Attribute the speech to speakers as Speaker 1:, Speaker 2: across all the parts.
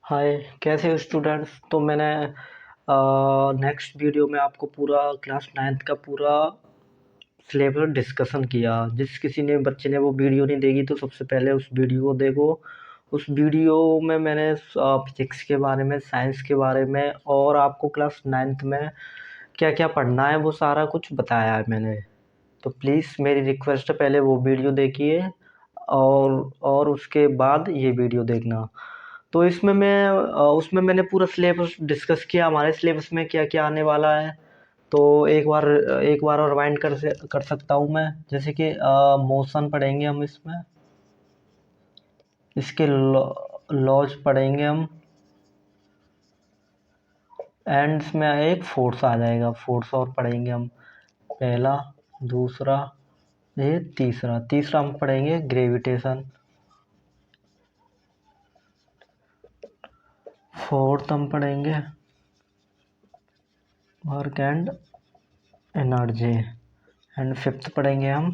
Speaker 1: हाय, कैसे हो स्टूडेंट्स। तो मैंने नेक्स्ट वीडियो में आपको पूरा क्लास 9th का पूरा सिलेबस डिस्कशन किया। जिस किसी ने बच्चे ने वो वीडियो नहीं देखी तो सबसे पहले उस वीडियो को देखो। उस वीडियो में मैंने फिजिक्स के बारे में, साइंस के बारे में और आपको क्लास 9th में क्या क्या पढ़ना है वो सारा कुछ बताया है मैंने। तो प्लीज़ मेरी रिक्वेस्ट है, पहले वो वीडियो देखिए और उसके बाद ये वीडियो देखना। तो उसमें मैंने पूरा सिलेबस डिस्कस किया, हमारे सिलेबस में क्या क्या आने वाला है। तो एक बार और रिवाइंड कर सकता हूँ मैं। जैसे कि मोशन पढ़ेंगे हम, इसमें इसके लॉज पढ़ेंगे हम। एंड इसमें एक फोर्स आ जाएगा, फोर्स और पढ़ेंगे हम। पहला, दूसरा, ये तीसरा तीसरा हम पढ़ेंगे ग्रेविटेशन। फोर्थ हम पढ़ेंगे work and energy. And fifth पढ़ेंगे हम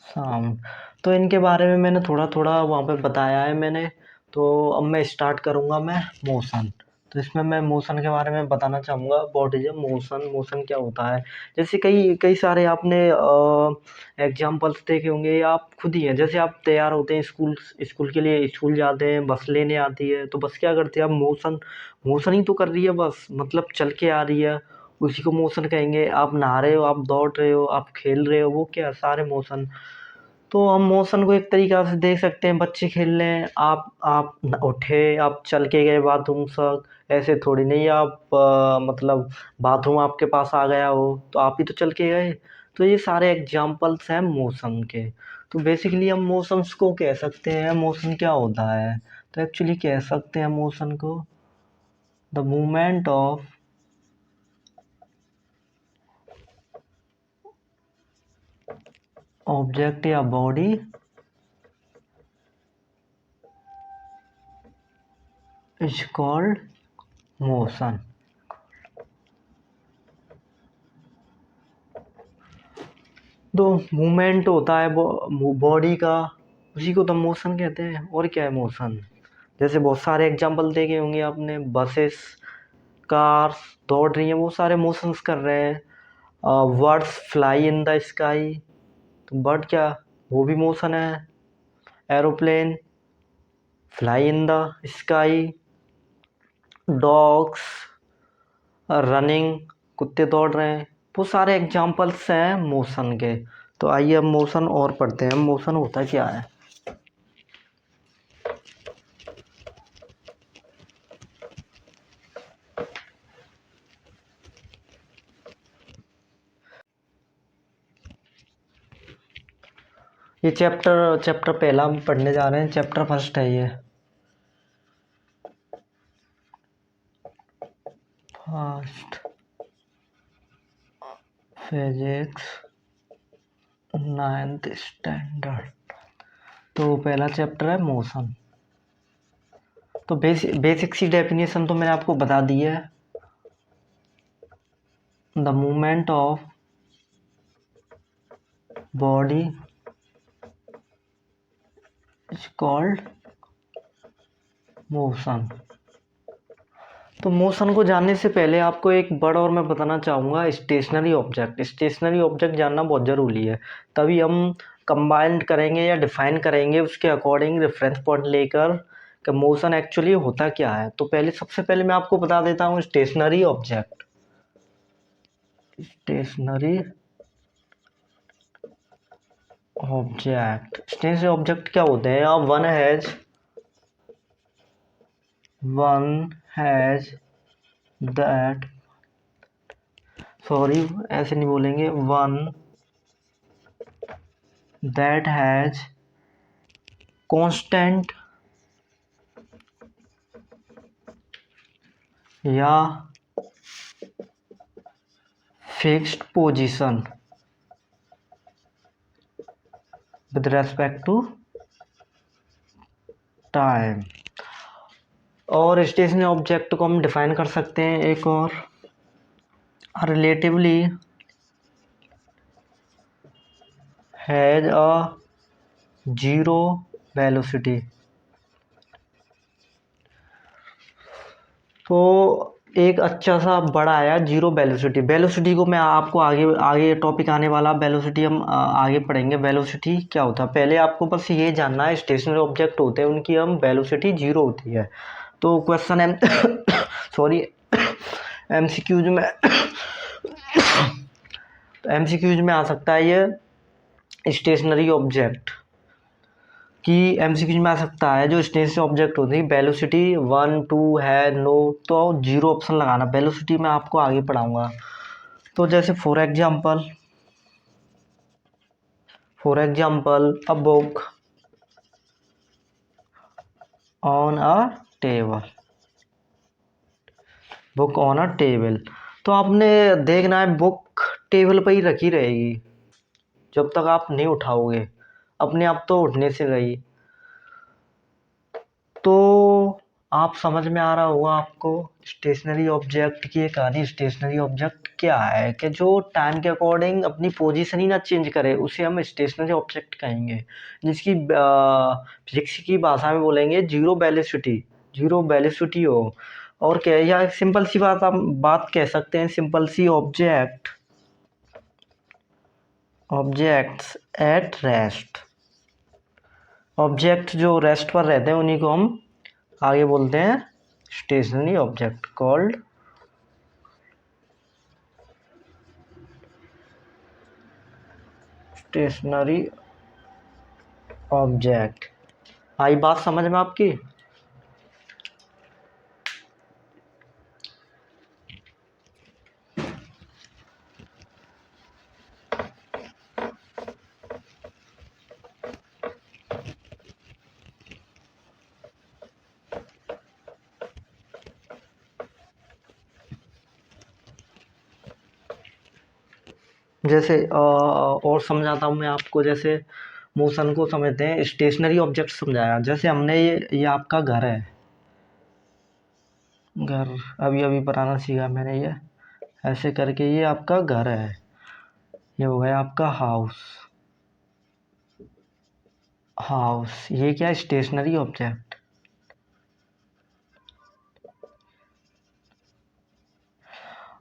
Speaker 1: साउंड। तो इनके बारे में मैंने थोड़ा थोड़ा वहाँ पे बताया है मैंने। तो अब मैं स्टार्ट करूँगा मैं मोशन। तो इसमें मैं मोशन के बारे में बताना चाहूँगा। व्हाट इज मोशन, मोशन क्या होता है। जैसे कई कई सारे आपने एग्जाम्पल्स देखे होंगे या आप खुद ही हैं। जैसे आप तैयार होते हैं स्कूल स्कूल के लिए, स्कूल जाते हैं, बस लेने आती है। तो बस क्या करते हैं, आप मोशन मोशन ही तो कर रही है बस, मतलब चल के आ रही है, उसी को मोशन कहेंगे। आप नहा रहे हो, आप दौड़ रहे हो, आप खेल रहे हो, वो क्या सारे मोशन। तो हम मोशन को एक तरीक़ा से देख सकते हैं, बच्चे खेल रहे हैं, आप उठे, आप चल के गए बाथरूम तक। ऐसे थोड़ी नहीं आप मतलब बाथरूम आपके पास आ गया हो तो आप ही तो चल के गए। तो ये सारे एग्जाम्पल्स हैं मोशन के। तो बेसिकली हम मोशंस को कह सकते हैं, मोशन क्या होता है। तो एक्चुअली कह सकते हैं मोशन को द मूवमेंट ऑफ ऑब्जेक्ट या बॉडी इज कॉल्ड मोशन। तो मूवमेंट होता है बॉडी का, उसी को तो मोशन कहते हैं। और क्या है मोशन। जैसे बहुत सारे एग्जांपल देखे होंगे आपने, बसेस, कार्स दौड़ रही हैं, वो सारे मोशंस कर रहे हैं। Birds fly in the sky, तो बर्ड क्या, वो भी मोशन है। Aeroplane fly in the sky. Dogs running, कुत्ते दौड़ रहे हैं। वो सारे एग्जांपल्स हैं मोशन के। तो आइए अब मोशन और पढ़ते हैं, मोशन होता क्या है। ये चैप्टर चैप्टर पहला हम पढ़ने जा रहे हैं, चैप्टर फर्स्ट है ये। First physics 9th standard. तो पहला चैप्टर है मोशन। तो बेसिक सी डेफिनेशन तो मैंने आपको बता दी है। The movement of body is called motion. तो मोशन को जानने से पहले आपको एक वर्ड और मैं बताना चाहूँगा, स्टेशनरी ऑब्जेक्ट। स्टेशनरी ऑब्जेक्ट जानना बहुत ज़रूरी है, तभी हम कंबाइंड करेंगे या डिफाइन करेंगे उसके अकॉर्डिंग रेफरेंस पॉइंट लेकर कि मोशन एक्चुअली होता क्या है। तो सबसे पहले मैं आपको बता देता हूँ stationary object. Stationary stationary object क्या होते हैं। वन हैज दैट, सॉरी ऐसे नहीं बोलेंगे, वन दैट हैज कांस्टेंट या fixed position with respect to time. और स्टेशनरी ऑब्जेक्ट को हम डिफाइन कर सकते हैं एक और, relatively has a zero velocity. तो एक अच्छा सा बड़ा आया जीरो वेलोसिटी। वेलोसिटी को मैं आपको आगे आगे टॉपिक आने वाला, वेलोसिटी हम आगे पढ़ेंगे। वेलोसिटी क्या होता है पहले आपको बस ये जानना है, स्टेशनरी ऑब्जेक्ट होते हैं उनकी हम वेलोसिटी जीरो होती है। तो क्वेश्चन एम सॉरी एमसीक्यूज में एमसीक्यूज में आ सकता है ये स्टेशनरी ऑब्जेक्ट कि एमसीक्यूज में आ सकता है जो स्टेशनरी ऑब्जेक्ट होती है वेलोसिटी 1 2 है नो, तो जीरो ऑप्शन लगाना। वेलोसिटी में आपको आगे पढ़ाऊंगा। तो जैसे for example a book on a table, book on a table. तो आपने देखना है बुक टेबल पर ही रखी रहेगी जब तक आप नहीं उठाओगे, अपने आप तो उठने से रही। तो आप समझ में आ रहा होगा आपको स्टेशनरी ऑब्जेक्ट की एक कहानी। स्टेशनरी ऑब्जेक्ट क्या है कि जो टाइम के अकॉर्डिंग अपनी पोजीशन ही ना चेंज करे, उसे हम स्टेशनरी ऑब्जेक्ट कहेंगे। जिसकी फिजिक्स की भाषा में बोलेंगे जीरो वेलोसिटी, जीरो वेलोसिटी हो। और क्या, या सिंपल सी बात हम बात कह सकते हैं, सिंपल सी ऑब्जेक्ट्स एट रेस्ट। ऑब्जेक्ट जो रेस्ट पर रहते हैं उन्हीं को हम आगे बोलते हैं stationary object, called stationary object. आई बात समझ में आपकी? जैसे और समझाता हूँ मैं आपको। जैसे मोशन को समझते हैं, स्टेशनरी ऑब्जेक्ट समझाया। जैसे हमने ये आपका घर है, घर अभी अभी बनाना सीखा मैंने। ये ऐसे करके ये आपका घर है, ये हो गया आपका हाउस। हाउस ये क्या है, स्टेशनरी ऑब्जेक्ट।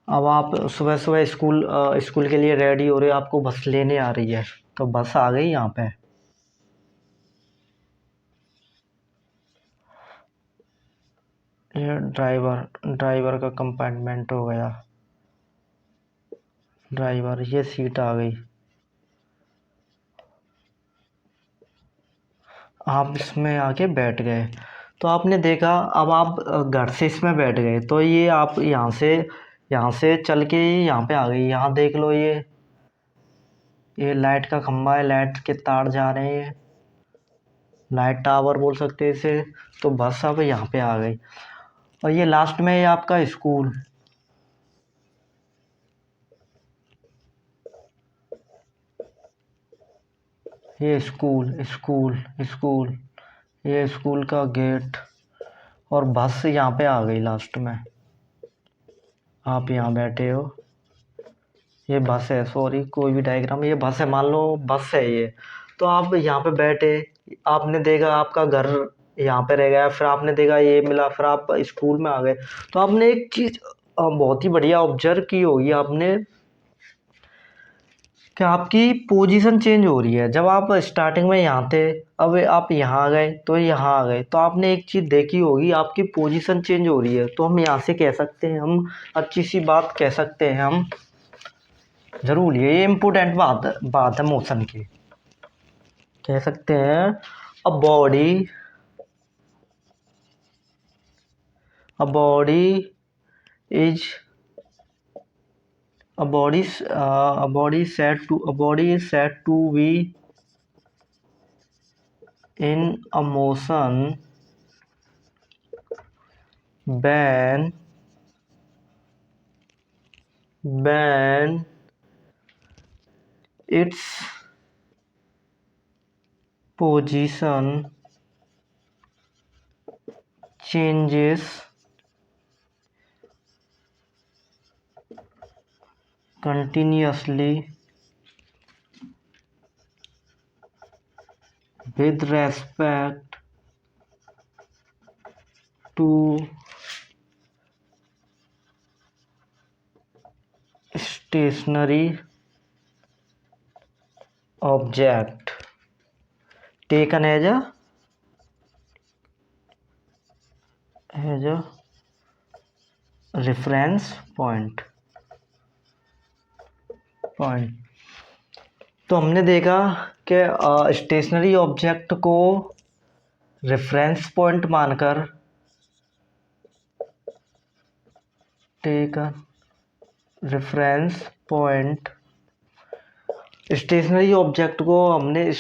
Speaker 1: अब आप सुबह सुबह स्कूल के लिए रेडी हो रहे हो, आपको बस लेने आ रही है, तो बस आ गई यहाँ पे। ये ड्राइवर का कंपार्टमेंट हो गया, ड्राइवर, ये सीट आ गई। आप इसमें आके बैठ गए, तो आपने देखा अब आप घर से इसमें बैठ गए, तो ये आप यहाँ से चल के यहाँ पे आ गई। यहाँ देख लो, ये लाइट का खंभा है, लाइट के तार जा रहे हैं, लाइट टावर बोल सकते हैं इसे। तो बस अब यहाँ पे आ गई। और ये लास्ट में ये आपका स्कूल, ये स्कूल, ये स्कूल का गेट। और बस यहाँ पे आ गई लास्ट में, आप यहाँ बैठे हो। ये बस है, सॉरी कोई भी डायग्राम, ये बस है, मान लो बस है ये। तो आप यहाँ पे बैठे, आपने देखा आपका घर यहाँ पे रह गया, फिर आपने देखा ये मिला, फिर आप स्कूल में आ गए। तो आपने एक चीज बहुत ही बढ़िया ऑब्जर्व की होगी आपने, कि आपकी पोजीशन चेंज हो रही है। जब आप स्टार्टिंग में यहाँ थे, अब आप यहाँ आ गए, तो यहाँ आ गए, तो आपने एक चीज देखी होगी, आपकी पोजीशन चेंज हो रही है। तो हम यहाँ से कह सकते हैं, हम अच्छी सी बात कह सकते हैं हम, जरूर ये इम्पोर्टेंट बात है मोशन की। कह सकते हैं a body a body is a body is said to be in a motion when its position changes continuously with respect to stationary object taken as a reference point. तो हमने देखा कि स्टेशनरी ऑब्जेक्ट को reference point मानकर taken reference point, stationary object को हमने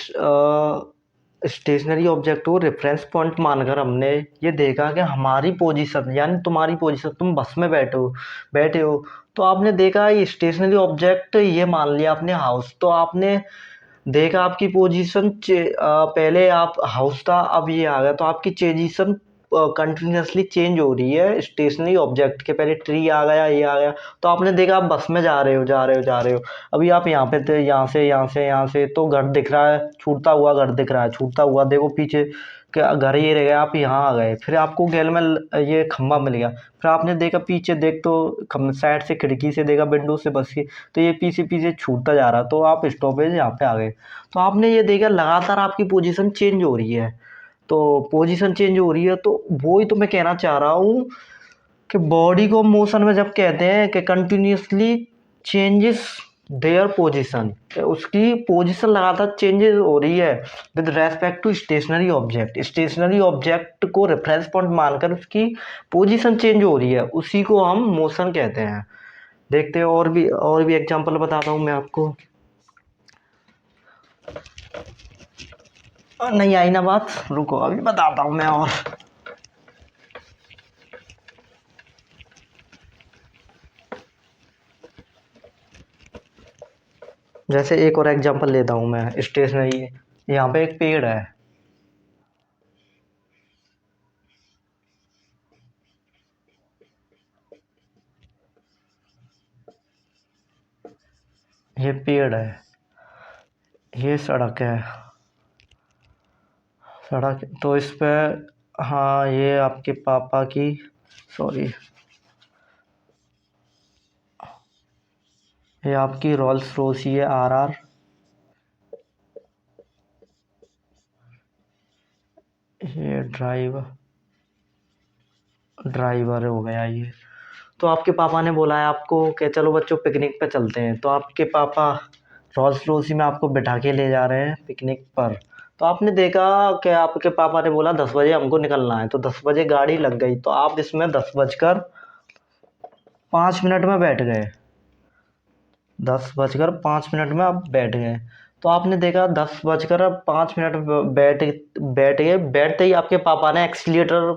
Speaker 1: stationary object को reference point मानकर हमने ये देखा कि हमारी पोजीशन यानी तुम्हारी पोजीशन, तुम बस में बैठे हो तो आपने देखा ये स्टेशनरी ऑब्जेक्ट ये मान लिया आपने हाउस। तो आपने देखा आपकी पोजीशन पहले आप हाउस था, अब ये आ गया, तो आपकी पोजीशन कंटिन्यूसली चेंज हो रही है स्टेशनरी ऑब्जेक्ट के। पहले ट्री आ गया, ये आ गया, तो आपने देखा आप बस में जा रहे हो। अभी आप यहाँ पे थे, यहाँ से तो घर दिख रहा है, छूटता हुआ घर दिख रहा है, छूटता हुआ देखो पीछे क्या घर ये रह गया, आप यहाँ आ गए, फिर आपको गैल में ये खम्बा मिल गया, फिर आपने देखा पीछे देख तो साइड से खिड़की से देखा विंडो से बस की, तो ये पीछे छूटता जा रहा, तो आप स्टॉपेज यहाँ पे आ गए। तो आपने ये देखा लगातार आपकी पोजीशन चेंज हो रही है। तो पोजीशन चेंज हो रही है तो वो ही तो मैं कहना चाह रहा हूँ कि बॉडी को मोशन में जब कहते हैं कि कंटिन्यूसली चेंजेस देयर पोजीशन, उसकी पोजीशन लगातार चेंजेस हो रही है with respect to stationary object. Stationary object को रेफरेंस पॉइंट मानकर उसकी पोजीशन चेंज हो रही है, उसी को हम मोशन कहते हैं। देखते हैं और भी एग्जांपल बताता हूँ मैं आपको। नहीं आई ना बात, रुको अभी बताता हूँ मैं। और जैसे एक और एग्जांपल लेता हूँ मैं स्टेशनरी। यहाँ पे एक पेड़ है, ये पेड़ है, ये सड़क है, सड़क तो इस पे, हाँ ये आपके पापा की, सॉरी ये आपकी रोल्स रॉयस है RR, ये ड्राइवर हो गया ये। तो आपके पापा ने बोला है आपको कि चलो बच्चों पिकनिक पे चलते हैं, तो आपके पापा रोल्स रॉयस में आपको बिठा के ले जा रहे हैं पिकनिक पर। तो आपने देखा कि आपके पापा ने बोला 10 बजे हमको निकलना है, तो 10 बजे गाड़ी लग गई, तो आप इसमें 10 बजकर 5 मिनट में बैठ गए, 10 बजकर 5 मिनट में आप बैठ गए। तो आपने देखा 10 बजकर 5 मिनट में बैठ गए, बैठते ही आपके पापा ने एक्सीलेटर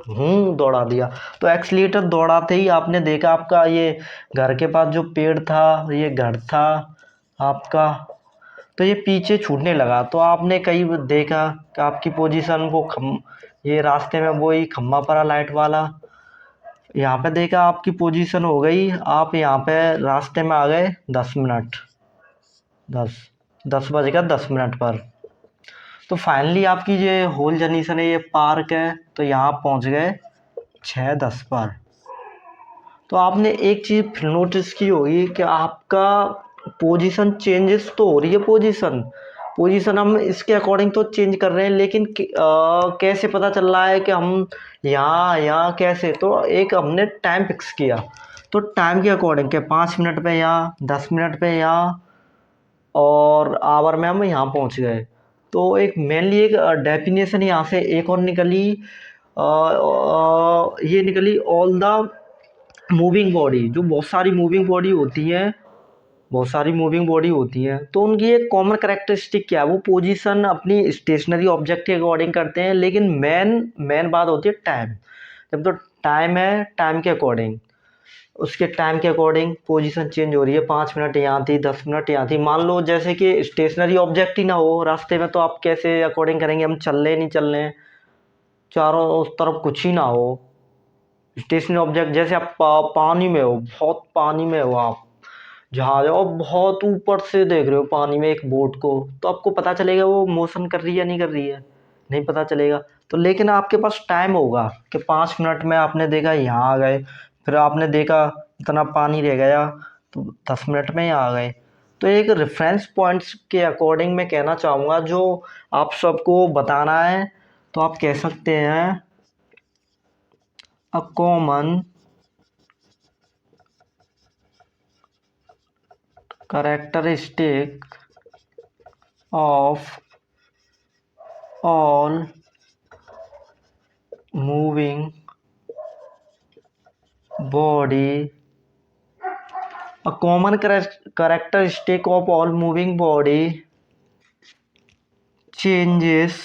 Speaker 1: दौड़ा दिया। तो एक्सीलेटर दौड़ाते ही आपने देखा आपका ये घर के पास जो पेड़ था, ये घर था आपका, तो ये पीछे छूटने लगा। तो आपने कहीं देखा कि आपकी पोजीशन को ये रास्ते में वही खम्बा पड़ा लाइट वाला, यहाँ पे देखा आपकी पोजीशन हो गई, आप यहाँ पे रास्ते में आ गए 10 मिनट, 10 बजकर 10 मिनट पर। तो फाइनली आपकी ये होल जंक्शन है, ये पार्क है, तो यहाँ पहुँच गए 6:10 पर। तो आपने एक चीज़ फिर नोटिस की होगी कि आपका पोजीशन चेंजेस तो हो रही है, पोजीशन हम इसके अकॉर्डिंग तो चेंज कर रहे हैं, लेकिन कैसे पता चल रहा है कि हम यहाँ कैसे, तो एक हमने टाइम फिक्स किया, तो टाइम के अकॉर्डिंग के 5 मिनट पे यहाँ, 10 मिनट पे यहाँ, और आवर में हम यहाँ पहुँच गए। तो एक मेनली एक डेफिनेशन यहाँ से एक और निकली, ये निकली ऑल द मूविंग बॉडी, जो बहुत सारी मूविंग बॉडी होती हैं, तो उनकी एक कॉमन करेक्टरिस्टिक क्या है, वो पोजीशन अपनी स्टेशनरी ऑब्जेक्ट के अकॉर्डिंग करते हैं, लेकिन मेन बात होती है टाइम। जब तो टाइम है, टाइम के अकॉर्डिंग, उसके टाइम के अकॉर्डिंग पोजीशन चेंज हो रही है। 5 मिनट यहाँ थी, 10 मिनट यहाँ थी। मान लो जैसे कि स्टेशनरी ऑब्जेक्ट ही ना हो रास्ते में, तो आप कैसे अकॉर्डिंग करेंगे, हम चल रहे नहीं चल रहे हैं, चारों उस तरफ कुछ ही ना हो। स्टेशनरी ऑब्जेक्ट जैसे आप पानी में हो, बहुत पानी में हो, आप जहाज और बहुत ऊपर से देख रहे हो पानी में एक बोट को, तो आपको पता चलेगा वो मोशन कर रही है या नहीं कर रही है, नहीं पता चलेगा। तो लेकिन आपके पास टाइम होगा कि 5 मिनट में आपने देखा यहाँ आ गए, फिर आपने देखा इतना पानी रह गया, तो 10 मिनट में ही आ गए। तो एक रेफरेंस पॉइंट्स के अकॉर्डिंग मैं कहना चाहूँगा जो आप सबको बताना है, तो आप कह सकते हैं a common characteristic of all moving body, a common characteristic of all moving body changes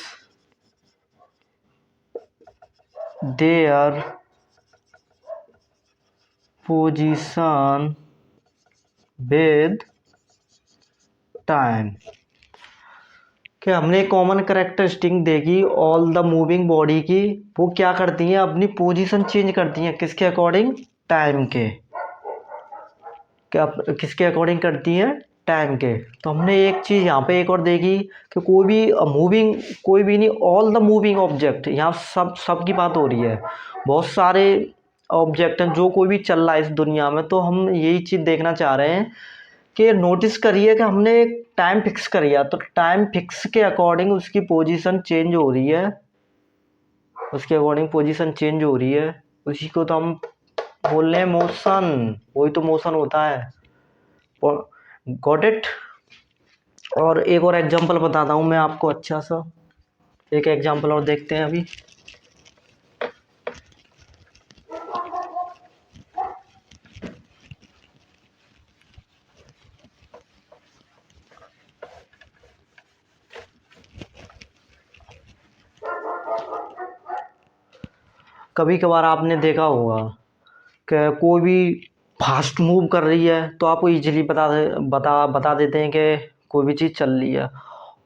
Speaker 1: their position with time। कि हमने कॉमन करेक्टरिस्टिक देखी ऑल द मूविंग बॉडी की, वो क्या करती हैं, अपनी पोजीशन चेंज करती हैं, किसके अकॉर्डिंग, टाइम के। क्या किसके अकॉर्डिंग करती हैं, टाइम के। तो हमने एक चीज़ यहाँ पे एक और देखी कि कोई भी मूविंग, कोई भी नहीं, ऑल द मूविंग ऑब्जेक्ट, यहाँ सब की बात हो रही है, बहुत सारे ऑब्जेक्ट हैं जो कोई भी चल रहा है इस दुनिया में। तो हम यही चीज़ देखना चाह रहे हैं कि नोटिस करिए कि हमने एक टाइम फिक्स करिए, तो टाइम फिक्स के अकॉर्डिंग उसकी पोजीशन चेंज हो रही है, उसके अकॉर्डिंग पोजीशन चेंज हो रही है, उसी को तो हम बोल रहे हैं मोशन, वही तो मोशन होता है। Got it. और एक और एग्जांपल बताता हूँ मैं आपको, अच्छा सा एक एग्जांपल और देखते हैं अभी। कभी कभार आपने देखा होगा कि कोई भी फास्ट मूव कर रही है तो आपको इजीली बता देते हैं कि कोई भी चीज़ चल रही है,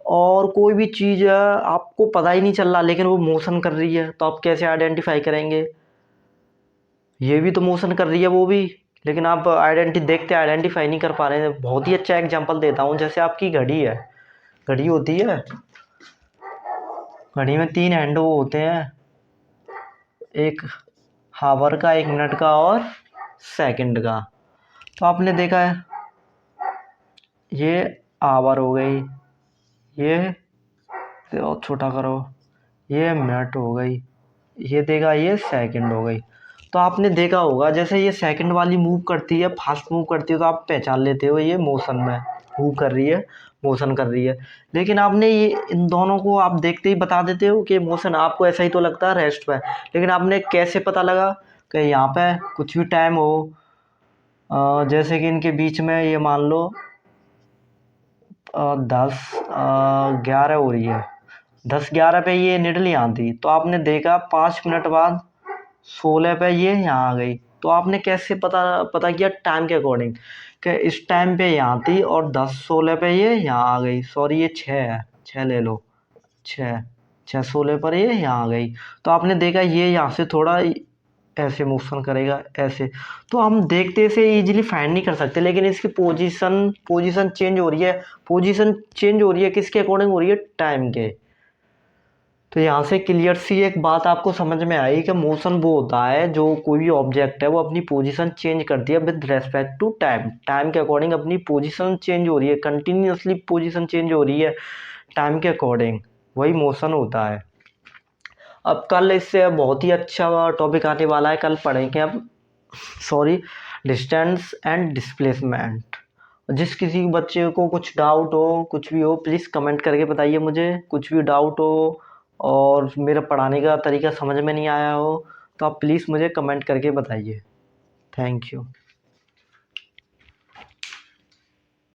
Speaker 1: और कोई भी चीज़ है आपको पता ही नहीं चल रहा लेकिन वो मोशन कर रही है, तो आप कैसे आइडेंटिफाई करेंगे, ये भी तो मोशन कर रही है वो भी, लेकिन आप आइडेंटिफाई नहीं कर पा रहे हैं। बहुत ही अच्छा एग्जांपल देता हूँ, जैसे आपकी घड़ी है, घड़ी होती है, घड़ी में 3 हैंड वो होते हैं, एक हावर का, 1 मिनट का और सेकंड का। तो आपने देखा है ये आवर हो गई, ये और छोटा करो, ये मिनट हो गई, ये देखा ये सेकंड हो गई। तो आपने देखा होगा जैसे ये सेकंड वाली मूव करती है, फास्ट मूव करती है, तो आप पहचान लेते हो ये मोशन में मूव कर रही है, मोशन कर रही है। लेकिन आपने ये इन दोनों को आप देखते ही बता देते हो कि मोशन, आपको ऐसा ही तो लगता है रेस्ट पे, लेकिन आपने कैसे पता लगा कि यहाँ पे कुछ भी टाइम हो, जैसे कि इनके बीच में ये मान लो 10-11 हो रही है, 10-11 पे ये निडल यहाँ थी, तो आपने देखा 5 मिनट बाद 16 पे ये यहाँ आ गई। तो आपने कैसे पता किया, टाइम के अकॉर्डिंग, कि इस टाइम पे यहाँ थी और 10-16 पे ये यहाँ आ गई, सॉरी ये 6 है, 6 ले लो, 6-16 पर ये यहाँ आ गई। तो आपने देखा ये यहाँ से थोड़ा ऐसे मोशन करेगा ऐसे, तो हम देखते से इजीली फाइंड नहीं कर सकते, लेकिन इसकी पोजीशन चेंज हो रही है, पोजीशन चेंज हो रही है किसके अकॉर्डिंग हो रही है, टाइम के। तो यहाँ से क्लियर सी एक बात आपको समझ में आई कि मोशन वो होता है जो कोई भी ऑब्जेक्ट है वो अपनी पोजीशन चेंज करती है with respect to time, time के अकॉर्डिंग अपनी पोजीशन चेंज हो रही है, कंटिन्यूसली पोजीशन चेंज हो रही है टाइम के अकॉर्डिंग, वही मोशन होता है। अब कल इससे बहुत ही अच्छा टॉपिक आने वाला है, कल पढ़ेंगे अब, सॉरी, डिस्टेंस एंड डिस्प्लेसमेंट। जिस किसी बच्चे को कुछ डाउट हो, कुछ भी हो, प्लीज़ कमेंट करके बताइए मुझे, कुछ भी डाउट हो और मेरा पढ़ाने का तरीका समझ में नहीं आया हो तो आप प्लीज़ मुझे कमेंट करके बताइए। Thank you.